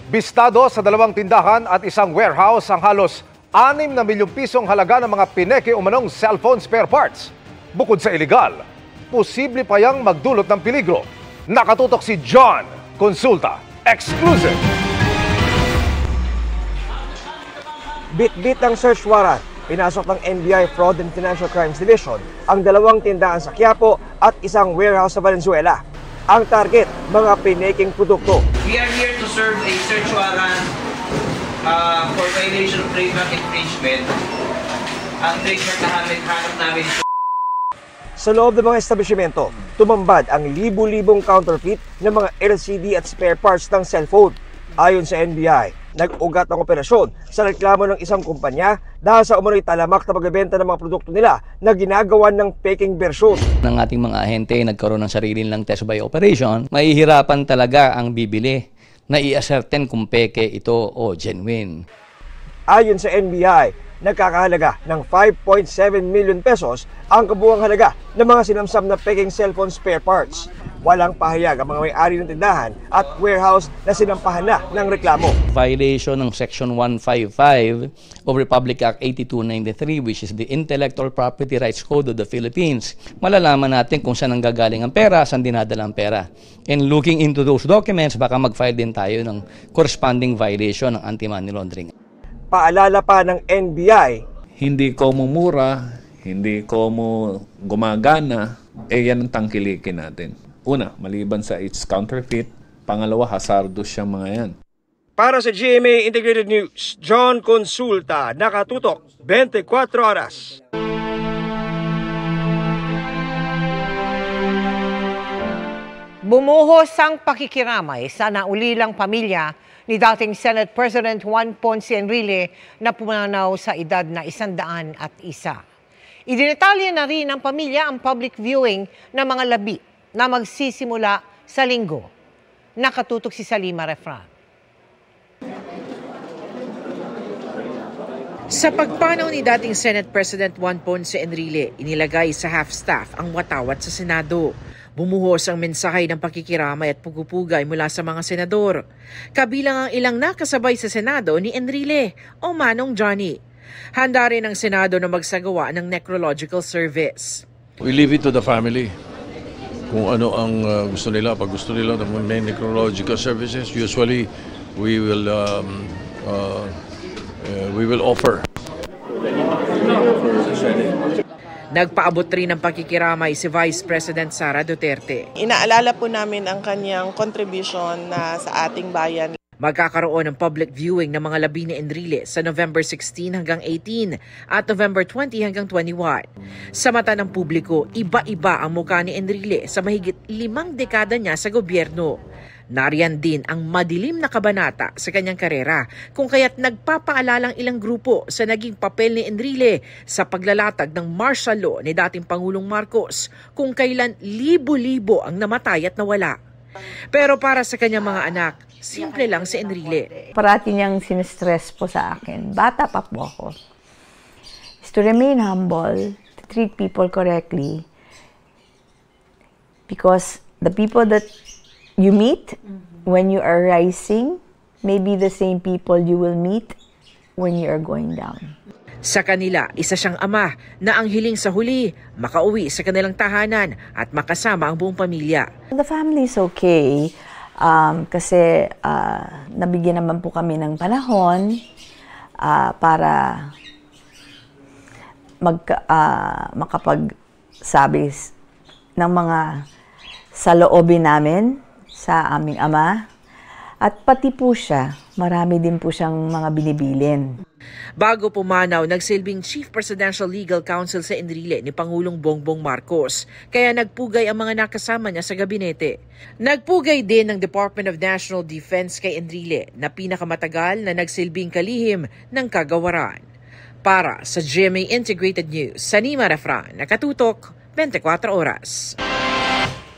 Bistado sa 2 tindahan at isang warehouse ang halos 6 na milyong pisong halaga ng mga pineke umanong cellphone spare parts. Bukod sa iligal, posible pa yang magdulot ng peligro. Nakatutok si John Consulta, exclusive. Bit-bit ang search warrant. Pinasok ng NBI Fraud and Financial Crimes Division ang 2 tindahan sa Quiapo at isang warehouse sa Valenzuela. Ang target, mga pineking produkto. We are here to serve a search warrant for violation of trademark infringement. Ang trademark na hanap namin. Sa loob ng mga establishmento, tumambad ang libu-libong counterfeit ng mga LCD at spare parts ng cellphone. Ayon sa NBI, nag-ugat ang operasyon sa reklamo ng isang kumpanya dahil sa umano'y talamak na pagbebenta ng mga produkto nila na ginagawan ng peking bersyon. Ng ating mga ahente nagkaroon ng sarili nilang test by operation, mahihirapan talaga ang bibili na i-ascertain kung peke ito o genuine. Ayon sa NBI, nagkakahalaga ng 5.7 million pesos ang kabuuang halaga ng mga sinamsam na peking cellphone spare parts. Walang pahayag ang mga may-ari ng tindahan at warehouse na sinampahan na ng reklamo. Violation ng Section 155 of Republic Act 8293, which is the Intellectual Property Rights Code of the Philippines. Malalaman natin kung saan nanggagaling ang pera, saan dinadala ang pera. And looking into those documents, baka mag-file din tayo ng corresponding violation ng anti-money laundering. Paalala pa ng NBI, hindi ko mumura, hindi ko gumagana, yan ang tangkilikin natin. Una, maliban sa its counterfeit. Pangalawa, hazardous siyang mga yan. Para sa GMA Integrated News, John Consulta, nakatutok 24 oras. Bumuhos ang pakikiramay sa naulilang pamilya ni dating Senate President Juan Ponce Enrile na pumanaw sa edad na 101. Idinetalya na rin ng pamilya ang public viewing ng mga labi na magsisimula sa Linggo. Nakatutok si Salima Refran. Sa pagpanaw ni dating Senate President Juan Ponce Enrile, inilagay sa half-staff ang watawat sa Senado. Bumuhos ang mensahe ng pakikiramay at pugupugay mula sa mga senador. Kabilang ang ilang nakasabay sa Senado ni Enrile o Manong Johnny. Handa rin ang Senado na magsagawa ng necrological service. We leave it to the family. Kung ano ang gusto nila, pag gusto nila ng necrological services, usually we will offer. Nagpaabot rin ng pakikiramay si Vice President Sara Duterte. Inaalala po namin ang kanyang contribution sa ating bayan. Magkakaroon ng public viewing ng mga labi ni Enrile sa November 16 hanggang 18 at November 20 hanggang 21. Sa mata ng publiko, iba-iba ang mukha ni Enrile sa mahigit 5 dekada niya sa gobyerno. Nariyan din ang madilim na kabanata sa kanyang karera kung kaya't nagpapaalalang ilang grupo sa naging papel ni Enrile sa paglalatag ng martial law ni dating Pangulong Marcos kung kailan libo-libo ang namatay at nawala. Pero para sa kanyang mga anak, simple lang si Enrile. Parati niyang sinistress po sa akin. Bata pa po ako. Is to remain humble, to treat people correctly. Because the people that you meet when you are rising may be the same people you will meet when you are going down. Sa kanila, isa siyang ama na ang hiling sa huli, makauwi sa kanilang tahanan at makasama ang buong pamilya. The family is okay kasi nabigyan naman po kami ng panahon para makapagsabi ng mga saloobin namin sa aming ama. At pati po siya, marami din po siyang mga binibilin. Bago pumanaw, nagsilbing Chief Presidential Legal Counsel sa Enrile ni Pangulong Bongbong Marcos. Kaya nagpugay ang mga nakasama niya sa gabinete. Nagpugay din ng Department of National Defense kay Enrile na pinakamatagal na nagsilbing kalihim ng kagawaran. Para sa GMA Integrated News, Salima Refran, nakatutok 24 oras.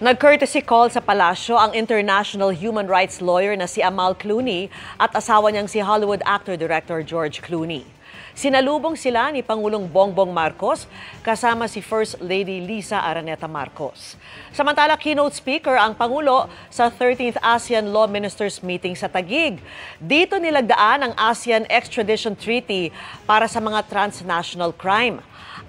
Nag-courtesy call sa palasyo ang international human rights lawyer na si Amal Clooney at asawa niyang si Hollywood actor-director George Clooney. Sinalubong sila ni Pangulong Bongbong Marcos kasama si First Lady Liza Araneta Marcos. Samantala, keynote speaker ang Pangulo sa 13th ASEAN Law Ministers Meeting sa Taguig. Dito nilagdaan ang ASEAN Extradition Treaty para sa mga transnational crime.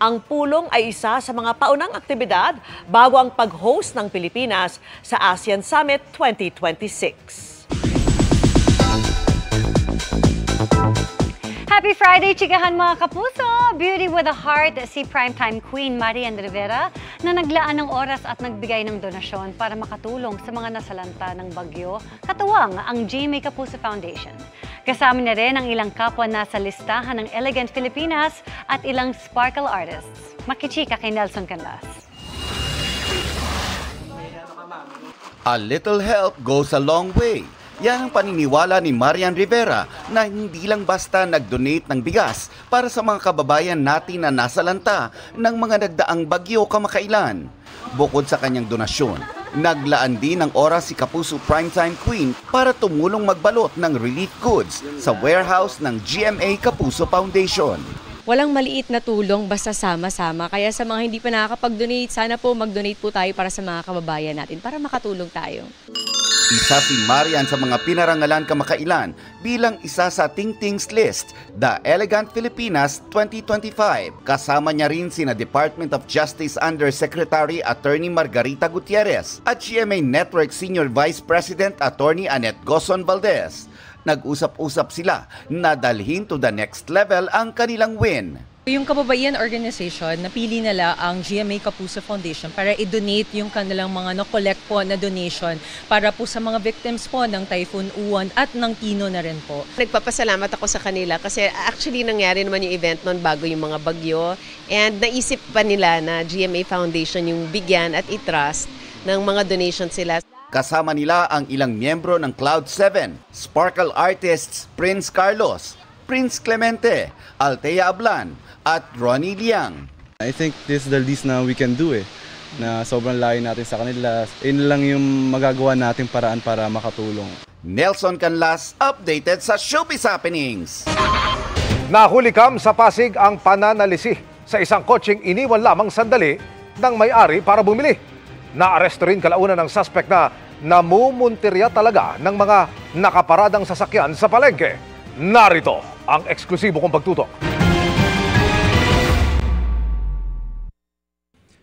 Ang pulong ay isa sa mga paunang aktibidad bago ang pag-host ng Pilipinas sa ASEAN Summit 2026. Happy Friday, chikahan mga kapuso! Beauty with a Heart, si primetime queen Marian Rivera na naglaan ng oras at nagbigay ng donasyon para makatulong sa mga nasalanta ng bagyo, katuwang ang GMA Kapuso Foundation. Kasama na rin ang ilang kapwa na sa listahan ng Elegant Filipinas at ilang sparkle artists. Makichika kay Nelson Canlas. A little help goes a long way. Yan ang paniniwala ni Marian Rivera na hindi lang basta nag-donate ng bigas para sa mga kababayan natin na nasalanta ng mga nagdaang bagyo kamakailan. Bukod sa kanyang donasyon, naglaan din ng oras si Kapuso Primetime Queen para tumulong magbalot ng relief goods sa warehouse ng GMA Kapuso Foundation. Walang maliit na tulong basta sama-sama. Kaya sa mga hindi pa nakakapag-donate, sana po mag-donate po tayo para sa mga kababayan natin para makatulong tayo. Isa si Marian sa mga pinarangalan kamakailan bilang isa sa Ting Ting's list, The Elegant Filipinas 2025. Kasama niya rin sina Department of Justice Undersecretary Attorney Margarita Gutierrez at GMA Network Senior Vice President Attorney Annette Gozon Valdez. Nag-usap-usap sila na dalhin to the next level ang kanilang win. Yung kababayan organization, napili nila ang GMA Kapuso Foundation para i-donate yung kanilang mga collect po na donation para po sa mga victims po ng Typhoon Uwan at ng Tino na rin po. Nagpapasalamat ako sa kanila kasi actually nangyari naman yung event noon bago yung mga bagyo and naisip pa nila na GMA Foundation yung bigyan at i-trust ng mga donations sila. Kasama nila ang ilang miyembro ng Cloud7, sparkle artists Prince Carlos, Prince Clemente, Althea Ablan, at Ronnie Liang. I think this is the least na we can do na sobrang layo natin sa kanila. Yun lang yung magagawa nating paraan para makatulong. Nelson Canlas, updated sa Showbiz Happenings. Nahuli kam sa Pasig ang pananalisi sa isang kotseng iniwan lamang sandali ng may-ari para bumili. Naaresto rin kalaunan ng suspect na namumuntirya talaga ng mga nakaparadang sasakyan sa palengke. Narito ang eksklusibo kong pagtutok.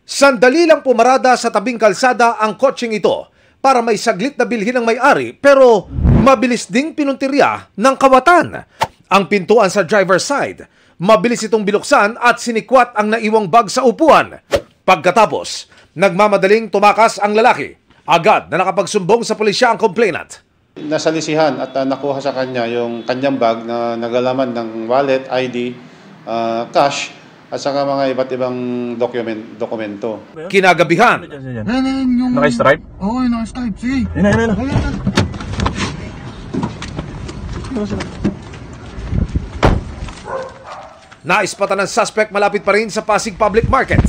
Sandali lang pumarada sa tabing kalsada ang kotseng ito para may saglit na bilhin ng may-ari pero mabilis ding pinuntirya ng kawatan. Ang pintuan sa driver's side, mabilis itong binuksan at sinikwat ang naiwang bag sa upuan. Pagkatapos, nagmamadaling tumakas ang lalaki. Agad na nakapagsumbong sa pulisya ang complainant. Nasalisihan at nakuha sa kanya yung kanyang bag na nagalaman ng wallet, ID, cash, at saka mga iba't ibang dokumento. Kinagabihan. Naka-stripe? Oo, naka-stripe. Sige. Ayun. Naispatan ng suspect malapit pa rin sa Pasig Public Market.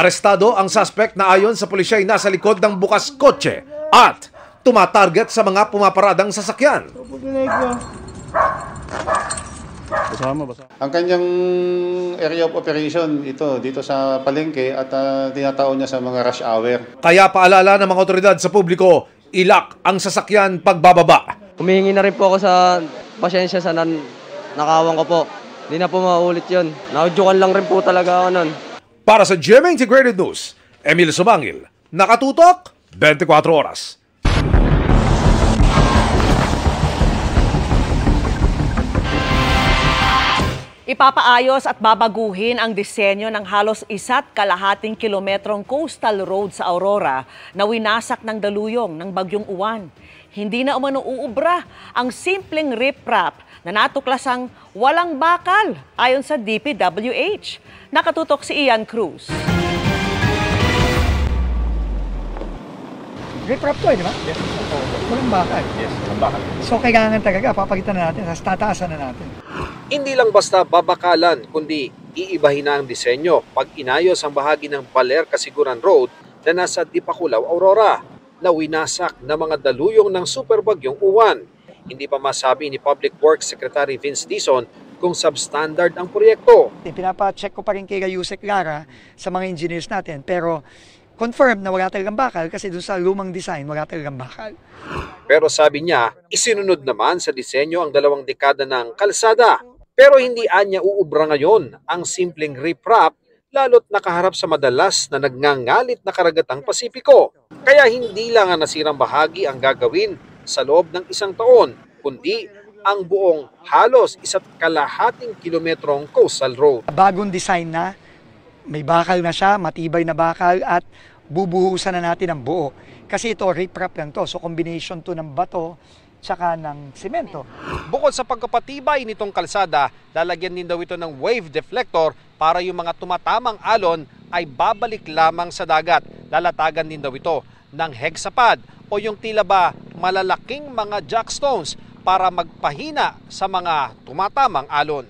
Arestado ang suspect na ayon sa pulisya ay nasa likod ng bukas kotse at tumatarget sa mga pumaparadang sasakyan. Ang kanyang area of operation dito sa palengke at tinataon niya sa mga rush hour. Kaya paalala ng mga otoridad sa publiko, ilak ang sasakyan pagbababa. Humihingi na rin po ako sa pasyensya sa nakawang ko po. Hindi na po maulit yun. Naudyukan lang rin po talaga ako nun. Para sa GMA Integrated News, Emil Sumangil, nakatutok 24 oras. Ipapaayos at babaguhin ang disenyo ng halos 1.5 kilometrong coastal road sa Aurora na winasak ng daluyong ng Bagyong Uwan. Hindi na umano uubra ang simpleng riprap na natuklasang walang bakal ayon sa DPWH. Nakatutok si Ian Cruz. Riprap to di ba? Yes. Walang bakal. Yes, walang bakal. So kailangan talaga, papagitan na natin, tataasan na natin. Hindi lang basta babakalan, kundi iibahin na ang disenyo pag inayos ang bahagi ng Baler Kasiguran Road na nasa Dipakulaw, Aurora. na winasak na mga daluyong ng superbagyong Uwan. Hindi pa masabi ni Public Works Secretary Vince Dizon kung substandard ang proyekto. Pinapa-check ko pa rin kay Yusek Lara sa mga engineers natin, pero confirm na wala talagang bakal kasi doon sa lumang design wala talagang bakal. Pero sabi niya, isinunod naman sa disenyo ang 2 dekada ng kalsada. Pero hindi anya uubra ngayon ang simpleng riprap lalo't nakaharap sa madalas na nagngangalit na karagatang Pasipiko. Kaya hindi lang ang nasirang bahagi ang gagawin sa loob ng 1 taon, kundi ang buong halos 1.5 kilometrong coastal road. Bagong design na, may bakal na siya, matibay na bakal at bubuhusan na natin ang buo. Kasi ito, riprap lang to, so combination to ng bato tsaka ng simento. Bukod sa pagkapatibay nitong kalsada, lalagyan din daw ito ng wave deflector para yung mga tumatamang alon ay babalik lamang sa dagat. Lalatagan din daw ito ng hexapad o yung tila ba malalaking mga jackstones para magpahina sa mga tumatamang alon.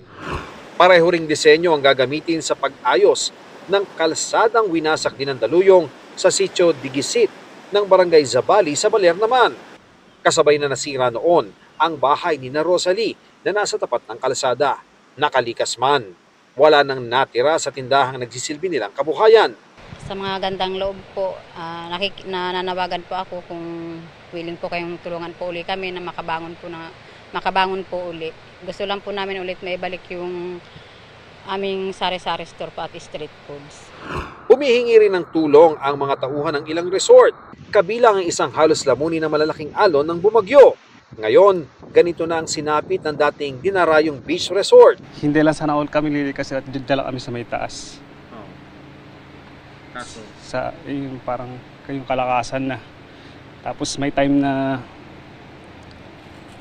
Pareho ring disenyo ang gagamitin sa pag-ayos ng kalsadang winasak din ng daluyong sa sitio Digisit ng Barangay Zabali sa Baler naman. Kasabay na nasira noon ang bahay ni na Rosalie na nasa tapat ng kalsada. Nakalikas man, wala nang natira sa tindahang nagsisilbi nilang kabuhayan. Sa mga gandang loob po, nananawagan po ako kung willing po kayong tulungan po uli kami na makabangon po uli. Gusto lang po namin ulit maibalik yung aming sari-sari store po at street foods. Humihingi rin ng tulong ang mga tauhan ng ilang resort, kabilang ang isang halos lamunin na malalaking alon ng bumagyo. Ngayon, ganito na ang sinapit ng dating dinarayong beach resort. Hindi lang sana all kami lilikas at dala kami sa may taas. Sa yung parang kayong kalakasan na. Tapos may time na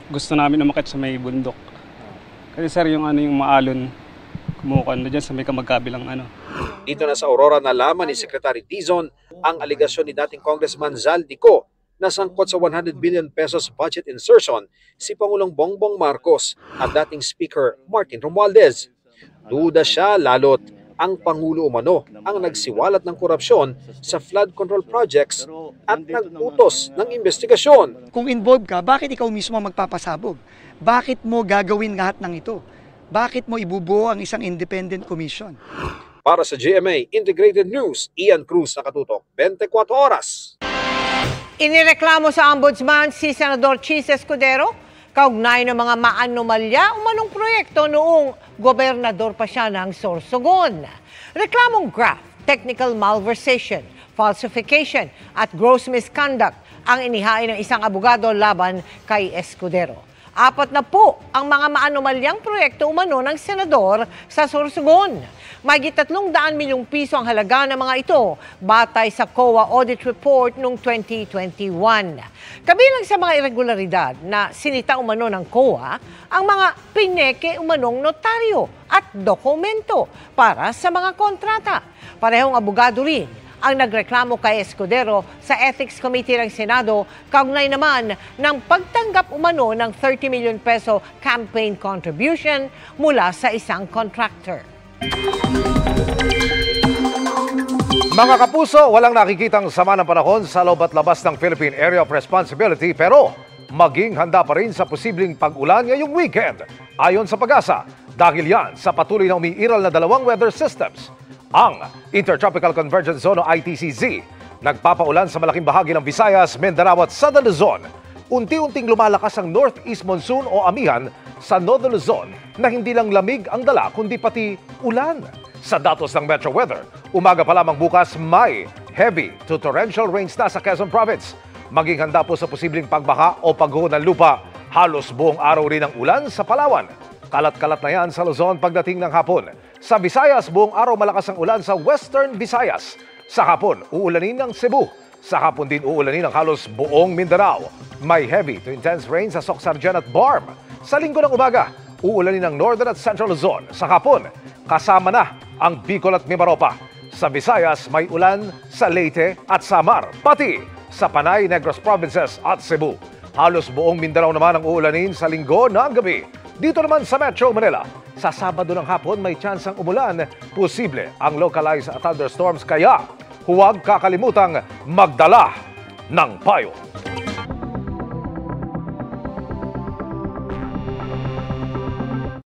gusto namin umakyat sa may bundok. Kasi sir, yung yung maalon, kumukuan na dyan sa may kamagkabilang Dito na sa Aurora nalaman ni Secretary Dizon ang aligasyon ni dating Congressman Zal Dico na sangkot sa 100 billion pesos budget insertion si Pangulong Bongbong Marcos at dating Speaker Martin Romualdez. Duda siya lalot ang Pangulo umano ang nagsiwalat ng korupsyon sa flood control projects at nag-utos ng investigasyon. Kung involved ka, bakit ikaw mismo magpapasabog? Bakit mo gagawin lahat ng ito? Bakit mo ibubuo ang isang independent commission? Para sa GMA Integrated News, Ian Cruz, nakatutok 24 oras. Inireklamo sa Ombudsman si Senador Chis Escudero kaugnay ng mga maanomalya umanong proyekto noong gobernador pa siya ng Sorsogon. Reklamong graft, technical malversation, falsification at gross misconduct ang inihain ng isang abogado laban kay Escudero. 4 na po ang mga maanomalyang proyekto umano ng senador sa Sorsogon. Mahigit 300 milyong piso ang halaga ng mga ito batay sa COA audit report noong 2021. Kabilang sa mga irregularidad na sinita umano ng COA, ang mga pineke umanong notaryo at dokumento para sa mga kontrata. Parehong abogado rin ang nagreklamo kay Escudero sa Ethics Committee ng Senado kaugnay naman ng pagtanggap umano ng 30 million peso campaign contribution mula sa isang contractor. Mga kapuso, walang nakikitang sama ng panahon sa loob at labas ng Philippine Area of Responsibility pero maging handa pa rin sa posibleng pag-ulan ngayong weekend. Ayon sa Pag-asa, dahil yan sa patuloy na umiiral na 2 weather systems. Ang Intertropical Convergence Zone o ITCZ, nagpapaulan sa malaking bahagi ng Visayas, Mindanao at Southern Luzon. Unti-unting lumalakas ang Northeast Monsoon o amihan sa Northern Luzon na hindi lang lamig ang dala kundi pati ulan. Sa datos ng Metro Weather, umaga pa lamang bukas may heavy to torrential rains na sa Quezon Province. Maging handa po sa posibleng pagbaha o pagguho ng lupa. Halos buong araw rin ang ulan sa Palawan. Kalat-kalat na yan sa Luzon pagdating ng hapon. Sa Visayas, buong araw malakas ang ulan sa Western Visayas. Sa hapon, uulanin ng Cebu. Sa hapon din uulanin ng halos buong Mindanao. May heavy to intense rain sa Soxargen at Barm. Sa linggo ng umaga, uulanin ng Northern at Central Luzon. Sa hapon, kasama na ang Bicol at Mimaropa. Sa Visayas, may ulan sa Leyte at Samar, pati sa Panay, Negros Provinces at Cebu. Halos buong Mindanao naman ang uulanin sa linggo ng gabi. Dito naman sa Metro Manila, sa Sabado ng hapon may tsansang umulan. Posible ang localized thunderstorms kaya huwag kakalimutang magdala ng payo.